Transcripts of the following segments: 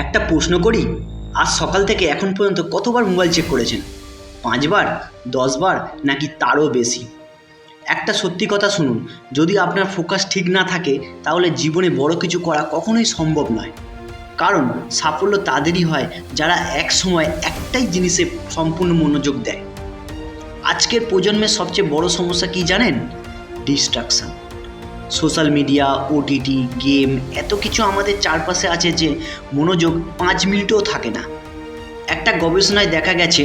একটা প্রশ্ন করি, আজ সকাল থেকে এখন পর্যন্ত কতবার মোবাইল চেক করেছেন? 5 বার, 10 বার, নাকি তারও বেশি? একটা সত্যি কথা শুনুন, যদি আপনার ফোকাস ঠিক না থাকে তাহলে জীবনে বড় কিছু করা কখনোই সম্ভব নয়। কারণ সাফল্য তাদেরই হয় যারা এক সময় একটাই জিনিসে সম্পূর্ণ মনোযোগ দেয়। আজকের প্রজন্মের সবচেয়ে বড় সমস্যা কি জানেন? Distraction. Social media, OTT, game, এত কিছু আমাদের চারপাশে আছে যে মনোযোগ 5 মিনিটও থাকে না। একটা গবেষণায় দেখা গেছে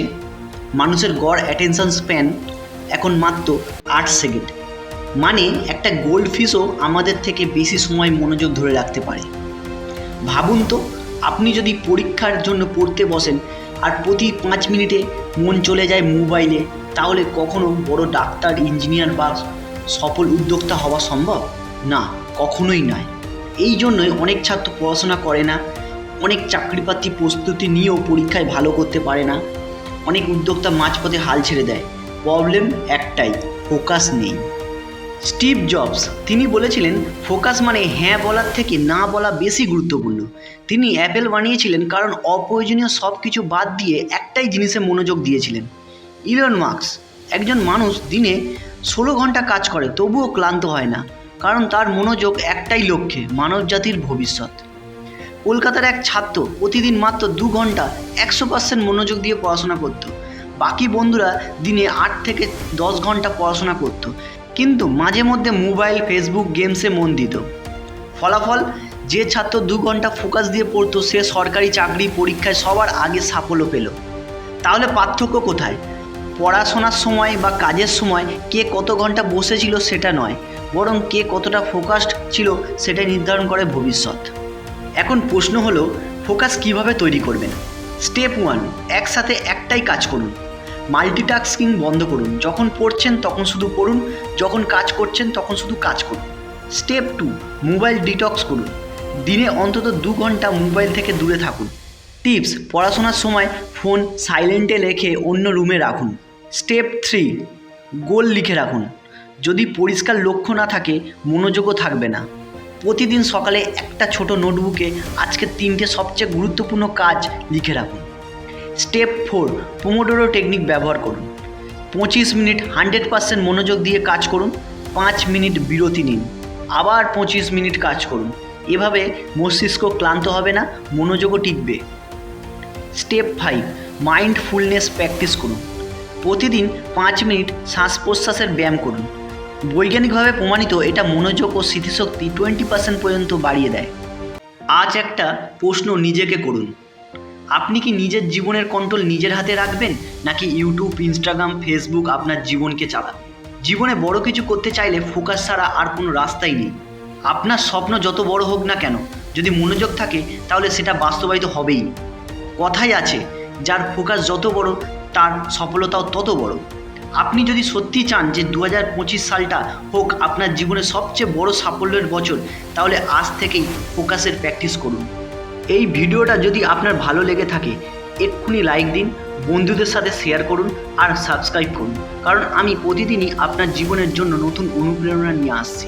মানুষের গড় অ্যাটেনশন স্প্যান এখন মাত্র 8 সেকেন্ড। মানে একটা গোল্ড ফিশও আমাদের থেকে বেশি সময় মনোযোগ ধরে রাখতে পারে। ভাবুন তো, আপনি যদি পরীক্ষার জন্য পড়তে বসেন আর প্রতি 5 মিনিটে মন চলে যায় মোবাইলে, তাহলে কখনো বড় ডাক্তার, ইঞ্জিনিয়ার বা সফল উদ্যোক্তা হওয়া সম্ভব? না, কখনোই নয়। এই জন্যই অনেক ছাত্র পড়াশোনা করে না, অনেক চাকরিপ্রার্থী প্রস্তুতি নিয়েও পরীক্ষায় ভালো করতে পারে না, অনেক উদ্যোক্তা মাঝপথে হাল ছেড়ে দেয়। প্রবলেম একটাই, ফোকাস নেই। স্টিভ জবস তিনি বলেছিলেন, ফোকাস মানে হ্যাঁ বলার থেকে না বলা বেশি গুরুত্বপূর্ণ। তিনি অ্যাপেল বানিয়েছিলেন কারণ অপ্রয়োজনীয় সব কিছু বাদ দিয়ে একটাই জিনিসে মনোযোগ দিয়েছিলেন। ইলন মাস্ক একজন মানুষ দিনে 16 ঘন্টা কাজ করে তবুও ক্লান্ত হয় না, কারণ তার মনোযোগ একটাই লক্ষ্যে, মানবজাতির ভবিষ্যৎ। কলকাতার এক ছাত্র প্রতিদিন মাত্র 2 ঘন্টা 100% মনোযোগ দিয়ে পড়াশোনা করত। বাকি বন্ধুরা দিনে 8 থেকে 10 ঘন্টা পড়াশোনা করত, কিন্তু মাঝে মধ্যে মোবাইল, ফেসবুক, গেমসে মন দিত। ফলাফল, যে ছাত্র 2 ঘন্টা ফোকাস দিয়ে পড়তো সে সরকারি চাকরি পরীক্ষায় সবার আগে সাফল্য পেল। তাহলে পার্থক্য কোথায়? পড়াশোনার সময় বা কাজের সময় কে কত ঘন্টা বসেছিল সেটা নয়, বরং কে কতটা ফোকাসড ছিল সেটাই নির্ধারণ করে ভবিষ্যৎ। এখন প্রশ্ন হলো, ফোকাস কিভাবে তৈরি করবেন? স্টেপ 1, একসাথে একটাই কাজ করুন। মাল্টিটাস্কিং বন্ধ করুন। যখন পড়ছেন তখন শুধু পড়ুন, যখন কাজ করছেন তখন শুধু কাজ করুন। স্টেপ 2, মোবাইল ডিটক্স করুন। দিনে অন্তত 2 ঘন্টা মোবাইল থেকে দূরে থাকুন। টিপস: পড়াশোনার সময় ফোন সাইলেন্টে রেখে অন্য রুমে রাখুন। স্টেপ 3, গোল লিখে রাখুন। যদি পরিষ্কার লক্ষ্য না থাকে, মনোযোগও থাকবে না। প্রতিদিন সকালে একটা ছোট নোটবুকে আজকের 3টে সবচেয়ে গুরুত্বপূর্ণ কাজ লিখে রাখুন। স্টেপ 4, পোমোডোরো টেকনিক ব্যবহার করুন। 25 মিনিট 100% মনোযোগ দিয়ে কাজ করুন, 5 মিনিট বিরতি নিন, আবার 25 মিনিট কাজ করুন। এভাবে মস্তিষ্ক ক্লান্ত হবে না, মনোযোগও টিকবে। স্টেপ 5, মাইন্ডফুলনেস প্র্যাকটিস করুন। প্রতিদিন 5 মিনিট শ্বাস প্রশ্বাসের ব্যায়াম করুন। বৈজ্ঞানিকভাবে প্রমাণিত, এটা মনোযোগ ও স্মৃতিশক্তি 20% পর্যন্ত বাড়িয়ে দেয়। আজ একটা প্রশ্ন নিজেকে করুন, আপনি কি নিজের জীবনের কন্ট্রোল নিজের হাতে রাখবেন, নাকি ইউটিউব, ইনস্টাগ্রাম, ফেসবুক আপনার জীবনকে চালাবে? জীবনে বড় কিছু করতে চাইলে ফোকাস ছাড়া আর কোনো রাস্তাই নেই। আপনার স্বপ্ন যত বড় হোক না কেন, যদি মনোযোগ থাকে তাহলে সেটা বাস্তবায়িত হবেই। কথাই আছে, যার ফোকাস যত বড় তার সফলতাও তত বড়। আপনি যদি সত্যি চান যে 2025 সালটা হোক আপনার জীবনের সবচেয়ে বড় সাফল্যের বছর, তাহলে আজ থেকেই ফোকাসের প্র্যাকটিস করুন। এই ভিডিওটা যদি আপনার ভালো লেগে থাকে, এক্ষুনি লাইক দিন, বন্ধুদের সাথে শেয়ার করুন আর সাবস্ক্রাইব করুন, কারণ আমি প্রতিদিনই আপনার জীবনের জন্য নতুন অনুপ্রেরণা নিয়ে আসছি।